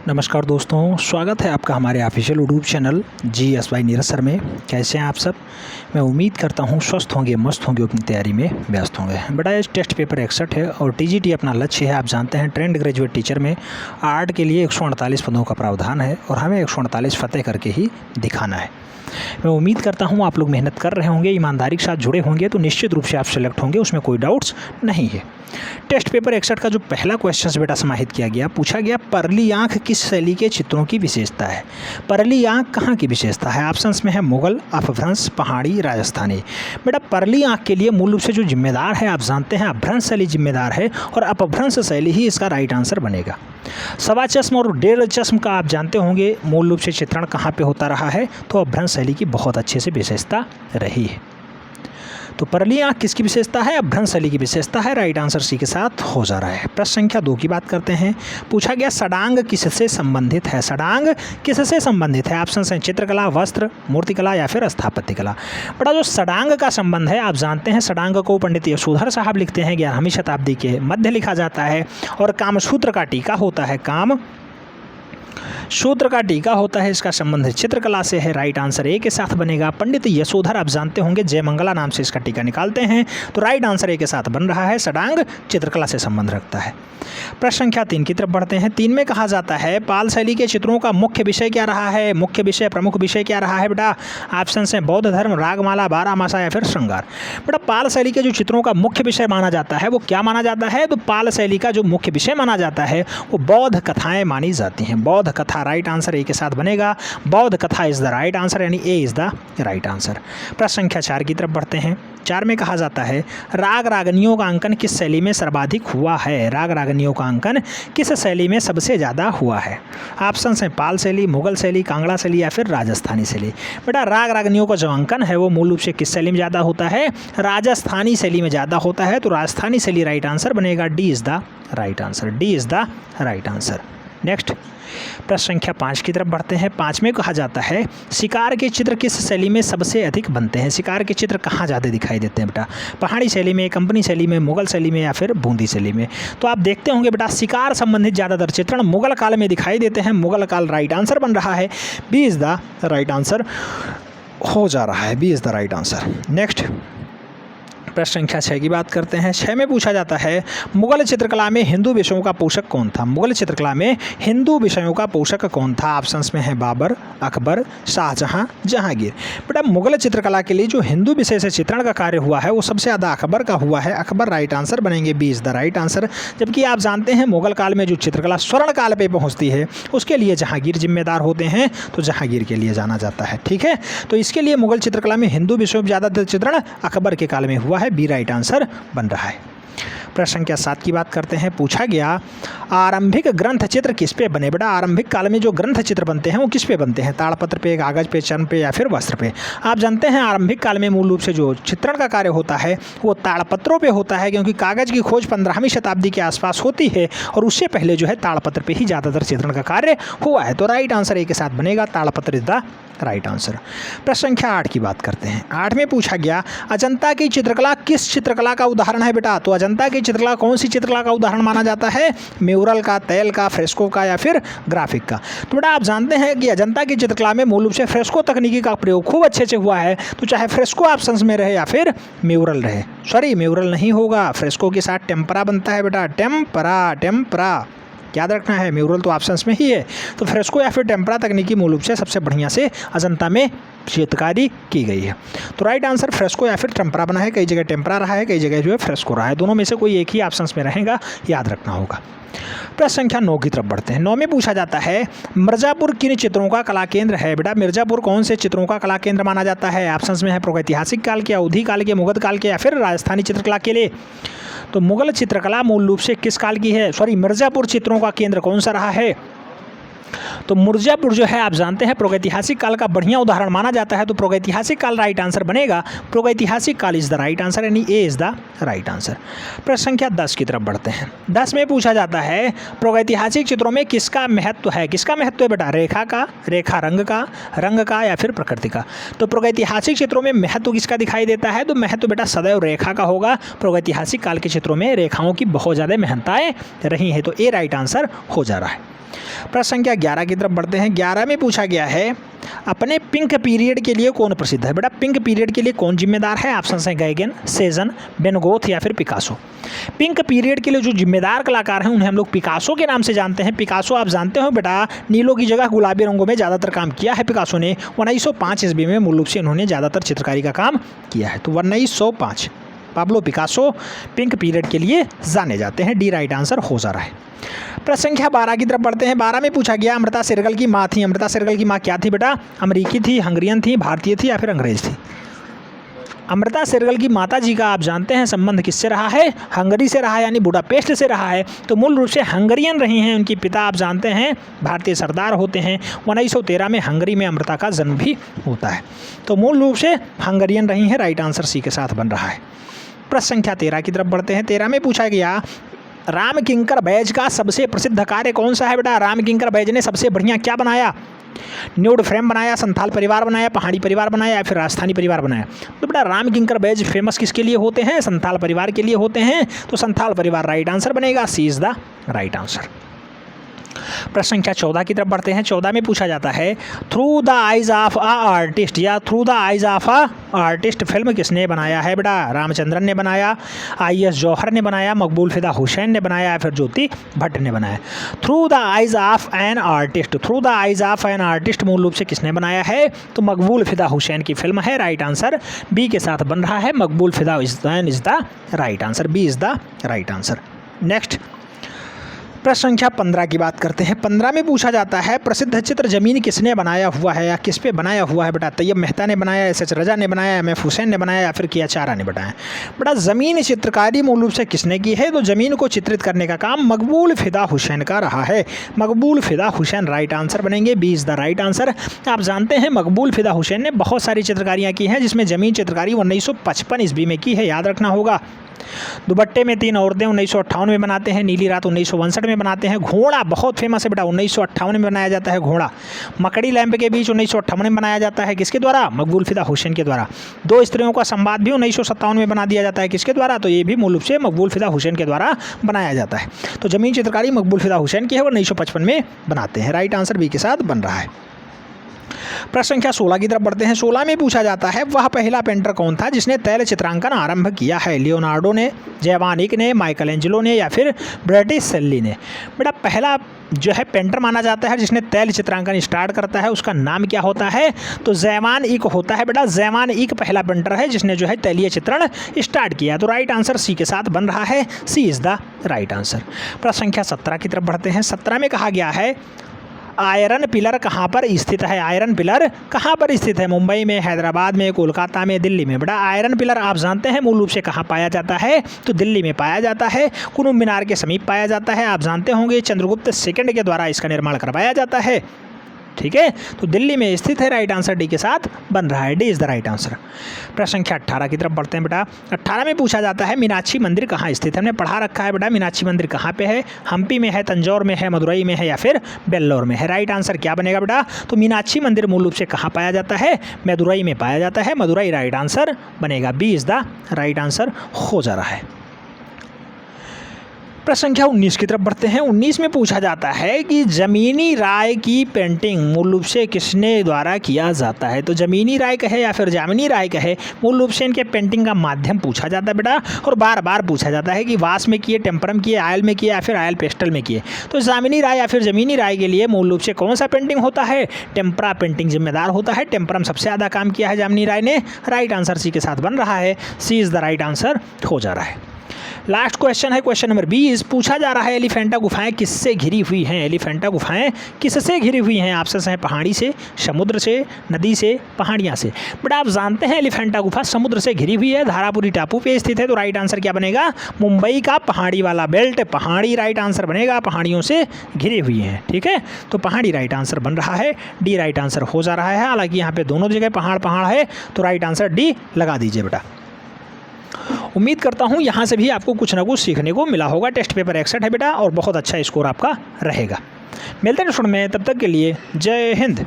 नमस्कार दोस्तों, स्वागत है आपका हमारे official YouTube channel GSY Neeraj sir में। कैसे हैं आप सब? मैं उम्मीद करता हूं स्वस्थ होंगे, मस्त होंगे, अपनी तैयारी में व्यस्त होंगे। बेटा ये टेस्ट पेपर 61 है और TGT अपना लक्ष्य है। आप जानते हैं ट्रेंड ग्रेजुएट टीचर में आर्ट के लिए 148 पदों का प्रावधान है और हमें 148 फतेह करके ही दिखाना है। मैं उम्मीद करता हूं आप लोग मेहनत कर रहे होंगे, ईमानदारी के साथ जुड़े होंगे तो निश्चित रूप से आप सेलेक्ट होंगे, उसमें कोई डाउट्स नहीं है। टेस्ट पेपर 61 का जो पहला क्वेश्चन बेटा समाहित किया गया, पूछा गया परली आंख किस शैली के चित्रों की विशेषता है। परली आंख कहाँ की विशेषता है? ऑप्शंस में है मुगल, अपभ्रंश, पहाड़ी, राजस्थानी। बेटा परली आंख के लिए मूल रूप से जो जिम्मेदार है आप जानते हैं अपभ्रंश शैली जिम्मेदार है और अपभ्रंश शैली ही इसका राइट आंसर बनेगा। सवा चश्म और डेढ़ चश्म का आप जानते होंगे मूल रूप से चित्रण कहाँ पे होता रहा है, तो अपभ्रंश शैली की बहुत अच्छे से विशेषता रही है। तो परली आंख किसकी विशेषता है? अपभ्रंश शैली की विशेषता है। राइट आंसर सी के साथ हो जा रहा है। प्रश्न संख्या 2 की बात करते हैं। पूछा गया षडांग किससे संबंधित है? षडांग किससे संबंधित है? ऑप्शन हैं चित्रकला, वस्त्र, मूर्तिकला या फिर स्थापत्य कला। बड़ा जो षडांग का संबंध है आप जानते हैं, षडांग को पंडित यशोधर साहब लिखते हैं, 11वीं शताब्दी के मध्य लिखा जाता है और कामसूत्र का टीका होता है। काम सूत्र का टीका होता है, इसका संबंध चित्रकला से है। राइट आंसर ए के साथ बनेगा। पंडित यशोधर आप जानते होंगे जयमंगला नाम से इसका टीका निकालते हैं, तो राइट आंसर ए के साथ बन रहा है। षडांग चित्रकला से संबंध रखता है। प्रश्न संख्या 3 की तरफ बढ़ते हैं। 3 में कहा जाता है पाल शैली के चित्रों का मुख्य विषय क्या रहा है? मुख्य विषय, प्रमुख विषय क्या रहा है बेटा? ऑप्शन हैं बौद्ध धर्म, रागमाला, बारहमासा या फिर श्रृंगार। बेटा पाल शैली के जो चित्रों का मुख्य विषय माना जाता है वो क्या माना जाता है? तो पाल शैली का जो मुख्य विषय माना जाता है वो बौद्ध कथाएं मानी जाती हैं। बौद्ध कथा राइट आंसर ए के साथ बनेगा। बौद्ध कथा इज द राइट आंसर, यानी ए इज द राइट आंसर। प्रश्न संख्या 4 की तरफ बढ़ते हैं। 4 में कहा जाता है राग रागनियों का अंकन किस शैली में सर्वाधिक हुआ है? राग रागनियों का अंकन किस शैली में सबसे ज़्यादा हुआ है? ऑप्शन हैं पाल शैली, मुगल शैली, कांगड़ा शैली या फिर राजस्थानी शैली। बेटा राग रागनियों का जो अंकन है वो मूल रूप से किस शैली में ज़्यादा होता है? राजस्थानी शैली में ज़्यादा होता है, तो राजस्थानी शैली राइट आंसर बनेगा। D is the right answer. D is the right answer. Next प्रश्न संख्या 5 की तरफ बढ़ते हैं। 5 में कहा जाता है शिकार के चित्र किस शैली में सबसे अधिक बनते हैं? शिकार के चित्र कहाँ ज़्यादा दिखाई देते हैं बेटा? पहाड़ी शैली में, कंपनी शैली में, मुगल शैली में या फिर बूंदी शैली में? तो आप देखते होंगे बेटा शिकार संबंधित ज़्यादातर चित्रण मुगल काल में दिखाई देते हैं। मुगल काल राइट आंसर बन रहा है। B is the right answer हो जा रहा है। B is the right answer. Next प्रश्न संख्या 6 की बात करते हैं। 6 में पूछा जाता है मुगल चित्रकला में हिंदू विषयों का पोषक कौन था? मुगल चित्रकला में हिंदू विषयों का पोषक कौन था? ऑप्शंस में है बाबर, अकबर, शाहजहां, जहांगीर। बेटा मुगल चित्रकला के लिए जो हिंदू विषय से चित्रण का कार्य हुआ है वो सबसे ज़्यादा अकबर का हुआ है। अकबर राइट आंसर बनेंगे। B is the right answer. जबकि आप जानते हैं मुगल काल में जो चित्रकला स्वर्ण काल पर पहुँचती है उसके लिए जहांगीर जिम्मेदार होते हैं, तो जहांगीर के लिए जाना जाता है। ठीक है, तो इसके लिए मुगल चित्रकला में हिंदू विषयों में ज़्यादातर चित्रण अकबर के काल में हुआ है। बी राइट आंसर बन रहा है। प्रश्न संख्या 7 की बात करते हैं। पूछा गया आरंभिक ग्रंथ चित्र किस पे बने? बेटा आरंभिक काल में जो ग्रंथ चित्र बनते हैं वो किस पे बनते हैं? ताड़पत्र पे, कागज पे, चर्म पे या फिर वस्त्र पे? आप जानते हैं आरंभिक काल में मूल रूप से जो चित्रण का कार्य होता है वो ताड़पत्रों पे होता है, क्योंकि कागज की खोज 15वीं शताब्दी के आसपास होती है और उससे पहले जो है ताड़पत्र पे ही ज़्यादातर चित्रण का कार्य हुआ है। तो राइट आंसर ए के साथ बनेगा। ताड़पत्र इज द राइट आंसर। प्रश्न संख्या 8 की बात करते हैं। 8 में पूछा गया अजंता की चित्रकला किस चित्रकला का उदाहरण है बेटा? तो अजंता की चित्रकला कौन सी चित्रकला का उदाहरण माना जाता है? म्यूरल का, तैल का, फ्रेस्को का या फिर ग्राफिक का? तो बेटा आप जानते हैं कि अजंता की चित्रकला में मूल रूप से फ्रेस्को तकनीकी का प्रयोग खूब अच्छे से हुआ है, तो चाहे फ्रेस्को ऑप्शंस में रहे या फिर म्यूरल रहे। सॉरी म्यूरल नहीं होगा, फ्रेस्को के साथ टेम्परा बनता है बेटा। टेम्परा, टेम्परा याद रखना है, म्यूरल तो ऑप्शंस में ही है। तो फ्रेस्को या फिर टेम्परा तकनीकी मूल रूप से सबसे बढ़िया से अजंता में चित्रकारी की गई है। तो राइट आंसर फ्रेस्को या फिर टेम्परा बना है। कई जगह टेम्परा रहा है, कई जगह जो है फ्रेस्को रहा है। दोनों में से कोई एक ही ऑप्शंस में रहेगा, याद रखना होगा। प्रश्न संख्या 9 की तरफ बढ़ते हैं। 9 में पूछा जाता है मिर्जापुर किन चित्रों का कला केंद्र है? बेटा मिर्जापुर कौन से चित्रों का कला केंद्र माना जाता है? ऑप्शंस में है प्रागैतिहासिक काल के, अवधी काल के, मुगल काल के या फिर राजस्थानी चित्रकला के लिए? तो मुगल चित्रकला मूल रूप से किस काल की है? सॉरी मिर्जापुर चित्रों का केंद्र कौन सा रहा है? तो मिर्जापुर जो है आप जानते हैं प्रागैतिहासिक काल का बढ़िया उदाहरण माना जाता है, तो प्रागैतिहासिक काल राइट आंसर बनेगा। प्रागैतिहासिक काल इज द राइट आंसर, यानी ए इज द राइट आंसर। प्रश्न संख्या 10 की तरफ बढ़ते हैं। 10 में पूछा जाता है प्रागैतिहासिक चित्रों में किसका महत्व है? किसका महत्व है बेटा? रेखा का, रेखा रंग का या फिर प्रकृति का? तो प्रागैतिहासिक चित्रों में महत्व किसका दिखाई देता है? तो महत्व बेटा सदैव रेखा का होगा। प्रागैतिहासिक काल के चित्रों में रेखाओं की बहुत ज़्यादा महत्ताएं रही हैं, तो ए राइट आंसर हो जा रहा है। प्रश्न संख्या 11 की तरफ बढ़ते हैं। 11 में पूछा गया है अपने पिंक पीरियड के लिए कौन प्रसिद्ध है। बेटा पिंक पीरियड के लिए कौन जिम्मेदार है। ऑप्शन है गैगन, सेजन, वैन गोथ या फिर पिकासो। पिंक पीरियड के लिए जो जिम्मेदार कलाकार हैं उन्हें हम लोग पिकासो के नाम से जानते हैं। पिकासो आप जानते हो बेटा नीलों की जगह गुलाबी रंगों में ज़्यादातर काम किया है पिकासो ने। 1905 ईस्वी में मूल रूप से इन्होंने ज़्यादातर चित्रकारी का काम किया है। तो 1905 पाब्लो पिकासो पिंक पीरियड के लिए जाने जाते हैं। डी राइट आंसर हो जा रहा है। प्रश्न संख्या 12 की तरफ बढ़ते हैं। 12 में पूछा गया अमृता शेरगिल की माँ थी। अमृता शेरगिल की माँ क्या थी बेटा। अमेरिकी थी, हंगरियन थी, भारतीय थी या फिर अंग्रेज थी। अमृता शेरगिल की माता जी का आप जानते हैं संबंध किससे रहा है। हंगरी से रहा है, यानी बुडापेस्ट से रहा है। तो मूल रूप से हंगरियन रही हैं। उनकी पिता आप जानते हैं भारतीय सरदार होते हैं। 1913 में हंगरी में अमृता का जन्म भी होता है। तो मूल रूप से हंगरियन रही हैं। राइट आंसर सी के साथ बन रहा है। प्रश्न संख्या 13 की तरफ बढ़ते हैं। 13 में पूछा गया राम किंकर बैज का सबसे प्रसिद्ध कार्य कौन सा है बेटा। राम किंकर बैज ने सबसे बढ़िया क्या बनाया। न्यूड फ्रेम बनाया, संथाल परिवार बनाया, पहाड़ी परिवार बनाया या फिर राजस्थानी परिवार बनाया। तो बेटा राम किंकर बैज फेमस किसके लिए होते हैं। संथाल परिवार के लिए होते हैं। तो संथाल परिवार राइट आंसर बनेगा। सी इज द राइट आंसर। प्रश्न संख्या 14 की तरफ बढ़ते हैं। 14 में पूछा जाता है through the eyes of a artist या through the eyes of a artist film किसने बनाया है बेटा। रामचंद्रन ने बनाया, आई.एस. जौहर ने बनाया, मकबूल फिदा हुसैन ने बनाया या फिर ज्योति भट्ट ने बनाया। Through the eyes of an artist, through the eyes of an artist मूल रूप से किसने बनाया है। तो मकबूल फिदा हुसैन की फिल्म है। राइट आंसर बी के साथ बन रहा है। Maqbool Fida Husain is the right answer. B is the right answer. Next प्रश्न संख्या 15 की बात करते हैं। 15 में पूछा जाता है प्रसिद्ध चित्र जमीन किसने बनाया हुआ है या किस पे बनाया हुआ है बेटा। तैयब मेहता ने बनाया, एस.एच. रजा ने बनाया, एम.एफ. हुसैन ने बनाया या फिर किया चारा ने बनाया। बेटा ज़मीन चित्रकारी मूल रूप से किसने की है। तो ज़मीन को चित्रित करने का काम मकबूल फिदा हुसैन का रहा है। मकबूल फिदा हुसैन राइट आंसर बनेंगे। B is the right answer. आप जानते हैं मकबूल फिदा हुसैन ने बहुत सारी चित्रकारियाँ की हैं जिसमें ज़मीन चित्रकारी 1955 ईस्वी में की है, याद रखना होगा। दुपट्टे में 3 औरतें 1958 में बनाते हैं। नीली रात 1962 में बनाते हैं। घोड़ा बहुत फेमस है बेटा, 1958 में बनाया जाता है घोड़ा। मकड़ी लैंप के बीच 1958 में बनाया जाता है, किसके द्वारा। मकबूल फिदा हुसैन के द्वारा। 2 स्त्रियों का संवाद भी 1957 में बना दिया जाता है, किसके द्वारा। तो ये भी मूल रूप से मकबूल फिदा हुसैन के द्वारा बनाया जाता है। तो जमीन चित्रकारी मकबूल फिदा हुसैन की है, वो 1955 में बनाते हैं। राइट आंसर बी के साथ बन रहा है। प्रश्न संख्या 16 की तरफ बढ़ते हैं। 16 में पूछा जाता है वह पहला पेंटर कौन था जिसने तैल चित्रांकन आरंभ किया है। लियोनार्डो ने, जैवानिक ने, माइकल एंजेलो ने या फिर ब्रेटिसेल्ली ने। बेटा पहला जो है पेंटर माना जाता है जिसने तैल चित्रांकन स्टार्ट करता है, उसका नाम क्या होता है। तो जैवानिक होता है बेटा। जैवानिक पहला पेंटर है जिसने जो है तैलीय चित्रण स्टार्ट किया। तो राइट आंसर सी के साथ बन रहा है। सी इज़ द राइट आंसर। प्रश्न संख्या 17 की तरफ बढ़ते हैं। 17 में कहा गया है आयरन पिलर कहाँ पर स्थित है। आयरन पिलर कहाँ पर स्थित है। मुंबई में, हैदराबाद में, कोलकाता में, दिल्ली में। बेटा आयरन पिलर आप जानते हैं मूल रूप से कहाँ पाया जाता है। तो दिल्ली में पाया जाता है। कुतुब मीनार के समीप पाया जाता है। आप जानते होंगे चंद्रगुप्त सेकंड के द्वारा इसका निर्माण करवाया जाता है। ठीक है, तो दिल्ली में स्थित है। राइट आंसर डी के साथ बन रहा है। D is the right answer. प्रश्न संख्या 18 की तरफ बढ़ते हैं बेटा। 18 में पूछा जाता है मीनाक्षी मंदिर कहाँ स्थित है। हमने पढ़ा रखा है बेटा मीनाक्षी मंदिर कहाँ पे है। हम्पी में है, तंजौर में है, मदुरई में है या फिर बेल्लोर में है। राइट आंसर क्या बनेगा बेटा। तो मीनाक्षी मंदिर मूल रूप से कहाँ पाया जाता है। मदुरई में पाया जाता है। मदुरई राइट आंसर बनेगा। B is the right answer हो जा रहा है। प्रश्न संख्या 19 की तरफ बढ़ते हैं। 19 में पूछा जाता है कि जमीनी राय की पेंटिंग मूल रूप से किसने द्वारा किया जाता है। तो जमीनी राय कहे या फिर जामिनी राय कहे, मूल रूप से इनके पेंटिंग का माध्यम पूछा जाता है बेटा। और बार बार पूछा जाता है कि वाश में किए, टेम्परम किए, आयल में किए या फिर आयल पेस्टल में किए। तो जामिनी राय या फिर जमीनी राय के लिए मूल रूप से कौन सा पेंटिंग होता है। टेम्परा पेंटिंग जिम्मेदार होता है। टेम्परम सबसे ज़्यादा काम किया है जामिनी राय ने। राइट आंसर सी के साथ बन रहा है। सी इज़ द राइट आंसर हो जा रहा है। लास्ट क्वेश्चन है क्वेश्चन नंबर 20। पूछा जा रहा है एलिफेंटा गुफाएं किससे घिरी हुई हैं। एलिफेंटा गुफाएं किससे घिरी हुई हैं। ऑप्शंस हैं पहाड़ी से, समुद्र से, नदी से, पहाड़ियाँ से। बट आप जानते हैं एलिफेंटा गुफा समुद्र से घिरी हुई है, धारापुरी टापू पे स्थित है। तो राइट आंसर क्या बनेगा। मुंबई का पहाड़ी वाला बेल्ट, पहाड़ी राइट आंसर बनेगा। पहाड़ियों से घिरी हुई हैं। ठीक है, तो पहाड़ी राइट आंसर बन रहा है। डी राइट आंसर हो जा रहा है। हालांकि यहाँ पे दोनों जगह पहाड़ पहाड़ है, तो राइट आंसर डी लगा दीजिए बेटा। उम्मीद करता हूँ यहाँ से भी आपको कुछ ना कुछ सीखने को मिला होगा। टेस्ट पेपर 61 है बेटा और बहुत अच्छा स्कोर आपका रहेगा। मिलते हैं स्टूडेंट में, तब तक के लिए जय हिंद।